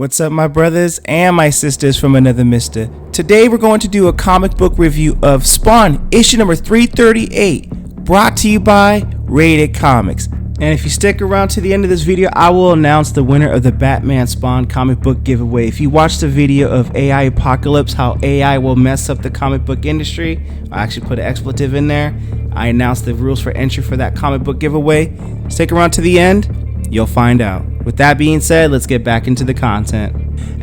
What's up, my brothers and my sisters from another mister? Today we're going to do a comic book review of Spawn issue number 338, brought to you by Rated Comics. And if you stick around to the end of this video, I will announce the winner of the Batman Spawn comic book giveaway. If you watched the video of AI Apocalypse, how AI will mess up the comic book industry, I actually put an expletive in there. I announced the rules for entry for that comic book giveaway. Stick around to the end, you'll find out. With that being said, let's get back into the content.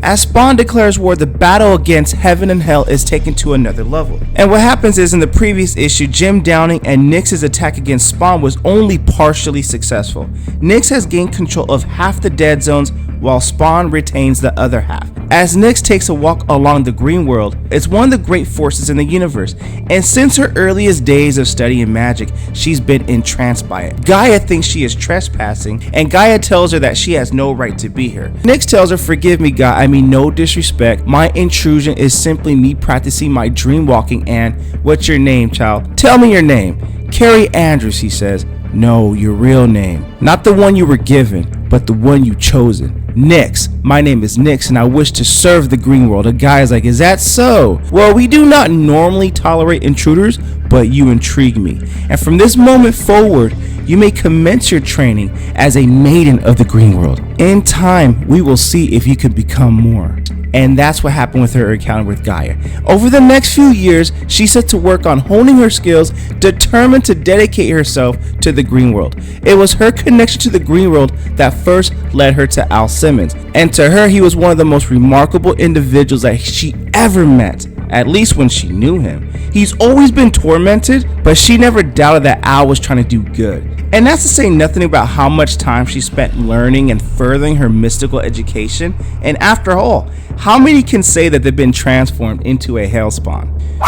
As Spawn declares war, the battle against heaven and hell is taken to another level. And what happens is, in the previous issue, Jim Downing and Nyx's attack against Spawn was only partially successful. Nyx has gained control of half the dead zones while Spawn retains the other half. As Nyx takes a walk along the green world, it's one of the great forces in the universe, and since her earliest days of studying magic, she's been entranced by it. Gaia thinks she is trespassing, and Gaia tells her that she has no right to be here. Nyx tells her, "Forgive me, Gaia, I mean no disrespect. My intrusion is simply me practicing my dream walking and, what's your name, child? Tell me your name." "Carrie Andrews," he says. "No, your real name. Not the one you were given, but the one you chosen." "Nyx, my name is Nyx and I wish to serve the green world." A guy is like, "Is that so? Well, we do not normally tolerate intruders, but you intrigue me. And from this moment forward, you may commence your training as a maiden of the green world. In time, we will see if you can become more." And that's what happened with her encounter with Gaia. Over the next few years, she set to work on honing her skills, determined to dedicate herself to the green world. It was her connection to the green world that first led her to Al Simmons. And to her, he was one of the most remarkable individuals that she ever met, at least when she knew him. He's always been tormented, but she never doubted that Al was trying to do good. And that's to say nothing about how much time she spent learning and furthering her mystical education. And after all, how many can say that they've been transformed into a hellspawn?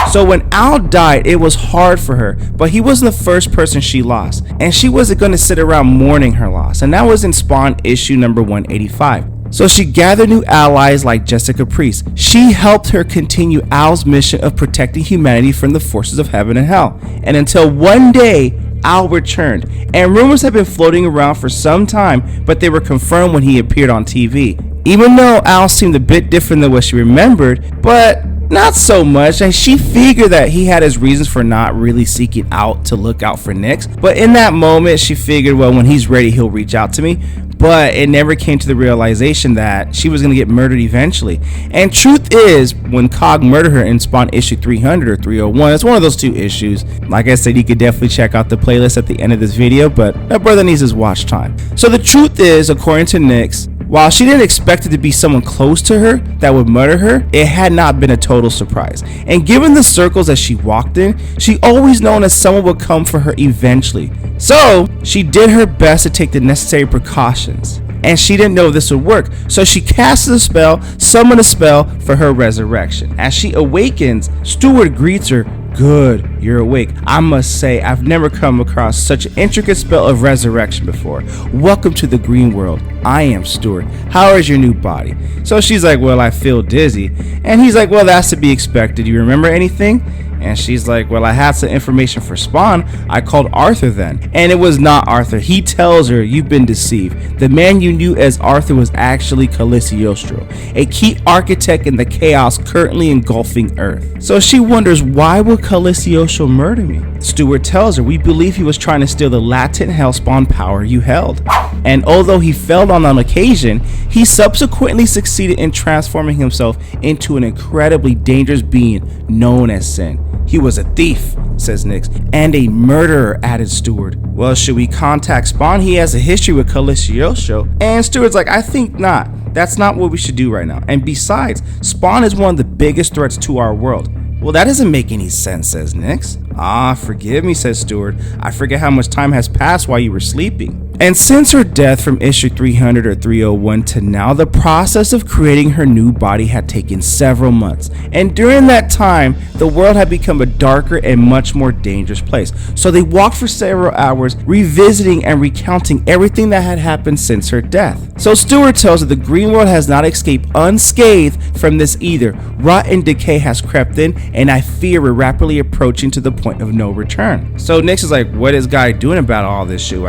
So when Al died, it was hard for her, but he wasn't the first person she lost, and she wasn't going to sit around mourning her loss. And that was in Spawn issue number 185. So she gathered new allies like Jessica Priest. She helped her continue Al's mission of protecting humanity from the forces of heaven and hell. And until one day, Al returned, and rumors have been floating around for some time, but they were confirmed when he appeared on TV. Even though Al seemed a bit different than what she remembered, but not so much, and she figured that he had his reasons for not really seeking out to look out for Nyx. But in that moment, she figured, well, when he's ready, he'll reach out to me. But it never came to the realization that she was going to get murdered eventually. And truth is, when Cog murdered her in Spawn issue 300 or 301, it's one of those two issues. Like I said, you could definitely check out the playlist at the end of this video, but that brother needs his watch time. So the truth is, according to Nyx, while she didn't expect it to be someone close to her that would murder her, it had not been a total surprise. And given the circles that she walked in, she always known that someone would come for her eventually. So she did her best to take the necessary precautions. And she didn't know if this would work, so she casted a spell, summoned a spell for her resurrection. As she awakens, Stewart greets her. "Good, you're awake. I must say, I've never come across such an intricate spell of resurrection before. Welcome to the green world. I am Stewart. How is your new body?" So she's like, "Well, I feel dizzy." And he's like, "Well, that's to be expected. Do you remember anything?" And she's like, "Well, I had some information for Spawn. I called Arthur then." And it was not Arthur. He tells her, "You've been deceived. The man you knew as Arthur was actually Cagliostro, a key architect in the chaos currently engulfing Earth." So she wonders, why would Cagliostro murder me? Stewart tells her, "We believe he was trying to steal the latent hellspawn power you held. And although he failed on occasion, he subsequently succeeded in transforming himself into an incredibly dangerous being known as Sin. He was a thief," says Nyx, "and a murderer," added Stewart. "Well, should we contact Spawn? He has a history with Cagliostro." And Stewart's like, "I think not. That's not what we should do right now. And besides, Spawn is one of the biggest threats to our world." "Well, that doesn't make any sense," says Nyx. "Ah, forgive me," says Stewart. "I forget how much time has passed while you were sleeping." And since her death from issue 300 or 301 to now, the process of creating her new body had taken several months. And during that time, the world had become a darker and much more dangerous place. So they walked for several hours, revisiting and recounting everything that had happened since her death. So Stewart tells her the green world has not escaped unscathed from this either. Rot and decay has crept in, and I fear we're rapidly approaching to the point point of no return. So Nyx is like, what is Guy doing about all this? Should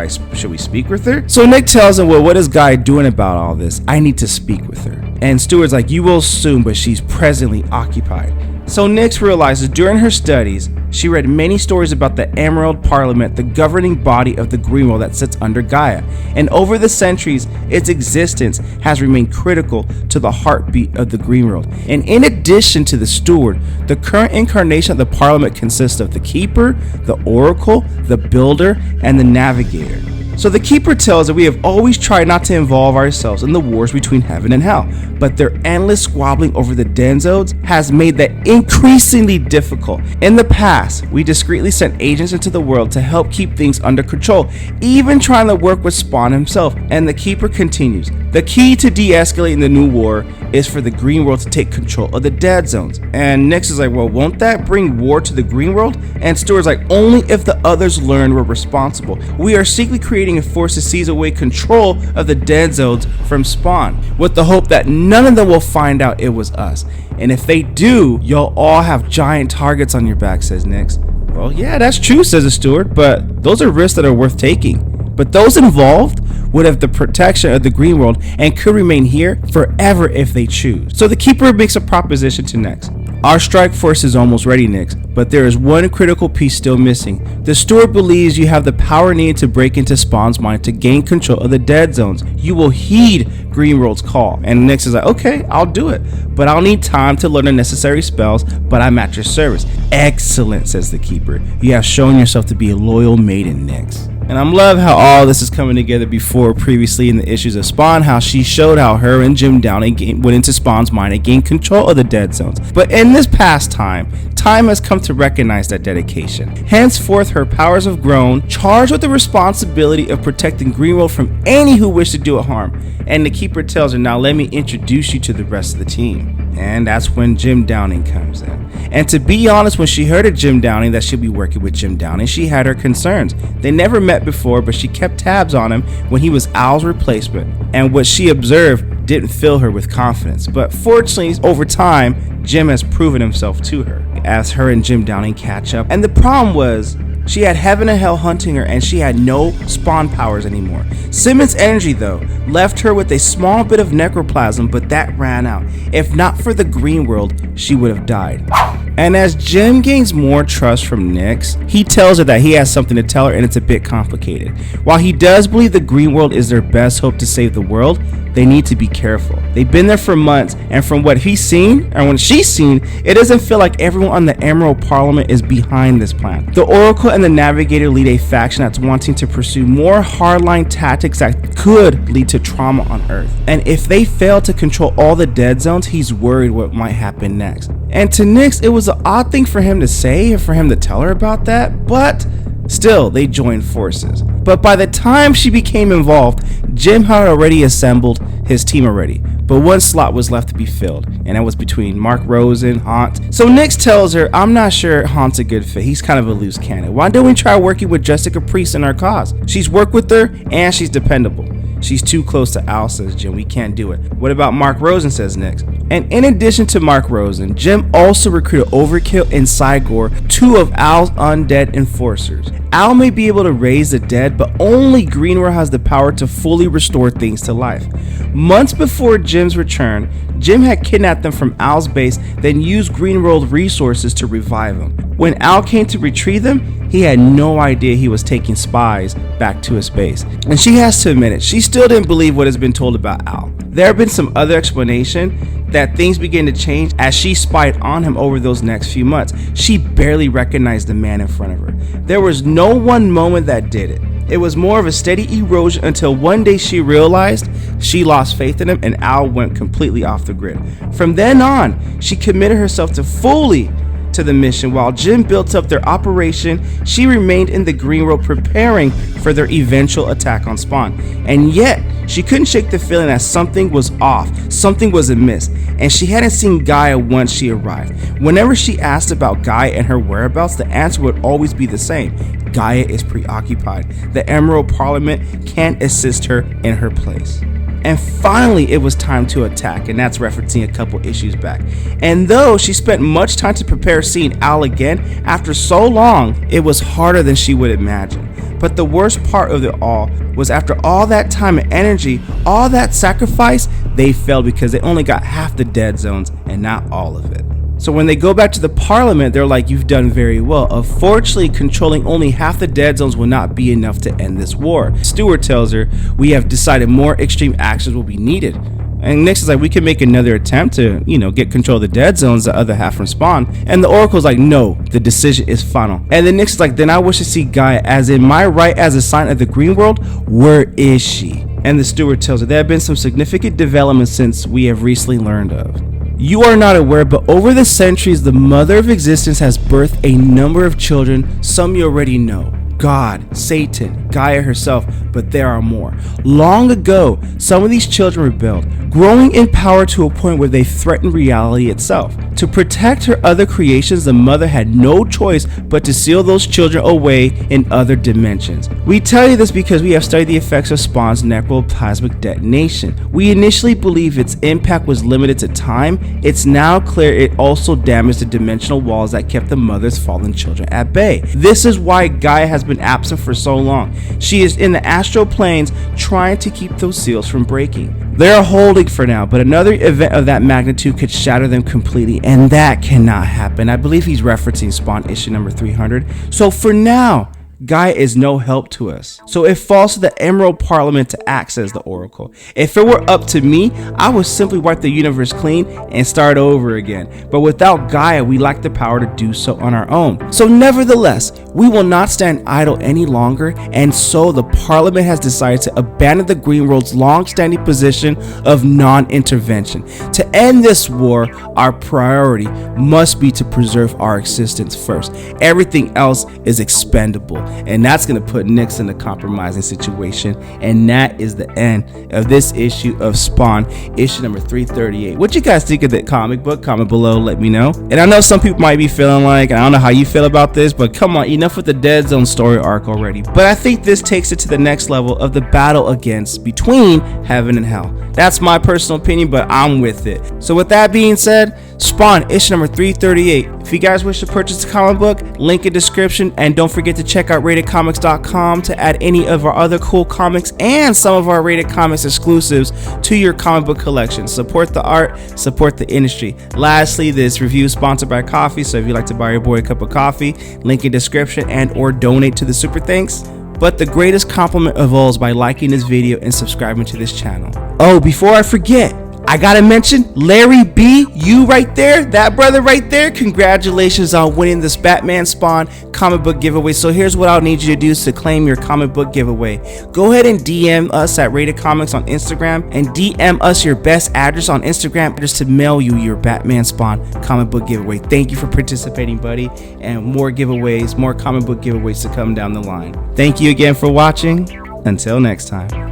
we speak with her? So Nick tells him, well, what is Guy doing about all this? I need to speak with her. And Stuart's like, you will soon, but she's presently occupied. So Nyx realizes during her studies, she read many stories about the Emerald Parliament, the governing body of the Green World that sits under Gaia. And over the centuries, its existence has remained critical to the heartbeat of the Green World. And in addition to the Steward, the current incarnation of the Parliament consists of the Keeper, the Oracle, the Builder, and the Navigator. So the Keeper tells that we have always tried not to involve ourselves in the wars between heaven and hell, but their endless squabbling over the den zones has made that increasingly difficult. In the past, we discreetly sent agents into the world to help keep things under control, even trying to work with Spawn himself. And the Keeper continues, the key to de-escalating the new war is for the Green World to take control of the dead zones. And Nyx is like, well, won't that bring war to the Green World? And Stuart's like, only if the others learn we're responsible. We are secretly creating a force to seize away control of the dead zones from Spawn, with the hope that none of them will find out it was us. And if they do, you'll all have giant targets on your back, says Nyx. Well, yeah, that's true, says the Steward, but those are risks that are worth taking. But those involved would have the protection of the Green World and could remain here forever if they choose. So the Keeper makes a proposition to Nyx. Our strike force is almost ready, Nyx, but there is one critical piece still missing. The Steward believes you have the power needed to break into Spawn's mind to gain control of the dead zones. You will heed Green World's call. And Nyx is like, okay, I'll do it, but I'll need time to learn the necessary spells, but I'm at your service. Excellent, says the Keeper. You have shown yourself to be a loyal maiden, Nyx. And I love how all this is coming together previously in the issues of Spawn, how she showed how her and Jim Downey went into Spawn's mind and gained control of the dead zones. But in this past time has come to recognize that dedication. Henceforth, her powers have grown, charged with the responsibility of protecting Greenworld from any who wish to do it harm. And the Keeper tells her, now let me introduce you to the rest of the team. And that's when Jim Downing comes in. And to be honest, when she heard of Jim Downing, that she'll be working with Jim Downing, she had her concerns. They never met before, but she kept tabs on him when he was Al's replacement. And what she observed didn't fill her with confidence. But fortunately, over time, Jim has proven himself to her as her and Jim Downing catch up. And the problem was, she had heaven and hell hunting her, and she had no Spawn powers anymore. Simmons' energy, though, left her with a small bit of necroplasm, but that ran out. If not for the Green World, she would have died. And as Jim gains more trust from Nyx, he tells her that he has something to tell her, and it's a bit complicated. While he does believe the Green World is their best hope to save the world, they need to be careful. They've been there for months, and from what he's seen, or when she's seen, it doesn't feel like everyone on the Emerald Parliament is behind this plan. The Oracle and the Navigator lead a faction that's wanting to pursue more hardline tactics that could lead to trauma on Earth. And if they fail to control all the dead zones, he's worried what might happen next. And to Nyx, it was an odd thing for him to say, and for him to tell her about that, but still, they joined forces. But by the time she became involved, Jim had already assembled his team already. But one slot was left to be filled, and that was between Mark Rosen, Haunt. So Nyx tells her, I'm not sure Haunt's a good fit. He's kind of a loose cannon. Why don't we try working with Jessica Priest in our cause? She's worked with her, and she's dependable. She's too close to Al, says Jim. We can't do it. What about Mark Rosen, says Nyx. And in addition to Mark Rosen, Jim also recruited Overkill and Cygor, two of Al's undead enforcers. Al may be able to raise the dead, but only Greenworld has the power to fully restore things to life. Months before Jim's return, Jim had kidnapped them from Al's base, then used Greenworld resources to revive them. When Al came to retrieve them, he had no idea he was taking spies back to his base. And she has to admit it, she still didn't believe what has been told about Al. There have been some other explanation that things began to change as she spied on him over those next few months. She barely recognized the man in front of her. There was no one moment that did it. It was more of a steady erosion until one day she realized she lost faith in him and Al went completely off the grid. From then on, she committed herself fully to the mission. While Jim built up their operation, she remained in the Green World preparing for their eventual attack on Spawn. And yet, she couldn't shake the feeling that something was off, something was amiss, and she hadn't seen Gaia once she arrived. Whenever she asked about Gaia and her whereabouts, the answer would always be the same. Gaia is preoccupied. The Emerald Parliament can't assist her in her place. and finally it was time to attack, and that's referencing a couple issues back. And though she spent much time to prepare seeing Al again after so long, it was harder than she would imagine. But the worst part of it all was after all that time and energy, all that sacrifice, they failed because they only got half the dead zones and not all of it. So when they go back to the parliament, they're like, you've done very well. Unfortunately, controlling only half the dead zones will not be enough to end this war. Stewart tells her, we have decided more extreme actions will be needed. And Nyx is like, we can make another attempt to, get control of the dead zones, the other half from Spawn. And the Oracle's like, no, the decision is final. And then Nyx is like, then I wish to see Gaia, as in my right as a sign of the green world, where is she? And the steward tells her, there have been some significant developments since we have recently learned of. You are not aware, but over the centuries, the mother of existence has birthed a number of children, some you already know. God, Satan, Gaia herself, but there are more. Long ago, some of these children rebelled, growing in power to a point where they threatened reality itself. To protect her other creations, the mother had no choice but to seal those children away in other dimensions. We tell you this because we have studied the effects of Spawn's necroplasmic detonation. We initially believed its impact was limited to time. It's now clear it also damaged the dimensional walls that kept the mother's fallen children at bay. This is why Gaia has been absent for so long. She is in the astral planes trying to keep those seals from breaking. They are holding for now, but another event of that magnitude could shatter them completely, and that cannot happen. I believe he's referencing Spawn issue number 300. So for now, Gaia is no help to us. So it falls to the Emerald Parliament to act, says the Oracle. If it were up to me, I would simply wipe the universe clean and start over again. But without Gaia, we lack the power to do so on our own. So nevertheless, we will not stand idle any longer, and so the Parliament has decided to abandon the Green World's long-standing position of non-intervention. To end this war, our priority must be to preserve our existence first. Everything else is expendable. And that's going to put Nyx in a compromising situation. And that is the end of this issue of Spawn, issue number 338. What you guys think of the comic book? Comment below, let me know. And I know some people might be feeling like, I don't know how you feel about this, but come on, enough with the Dead Zone story arc already. But I think this takes it to the next level of the battle between heaven and hell. That's my personal opinion, but I'm with it. So with that being said, Spawn, issue number 338. If you guys wish to purchase the comic book, link in description, and don't forget to check out RatedComics.com to add any of our other cool comics and some of our Rated Comics exclusives to your comic book collection. Support the art, support the industry. Lastly, this review is sponsored by coffee, so if you'd like to buy your boy a cup of coffee, link in description and or donate to the Super Thanks. But the greatest compliment of all is by liking this video and subscribing to this channel. Oh, before I forget, I gotta mention Larry B, you right there, that brother right there, congratulations on winning this Batman Spawn comic book giveaway. So here's what I'll need you to do to claim your comic book giveaway. Go ahead and DM us at Rated Comics on Instagram, and DM us your best address on Instagram just to mail you your Batman Spawn comic book giveaway. Thank you for participating, buddy, and more giveaways, more comic book giveaways to come down the line. Thank you again for watching. Until next time.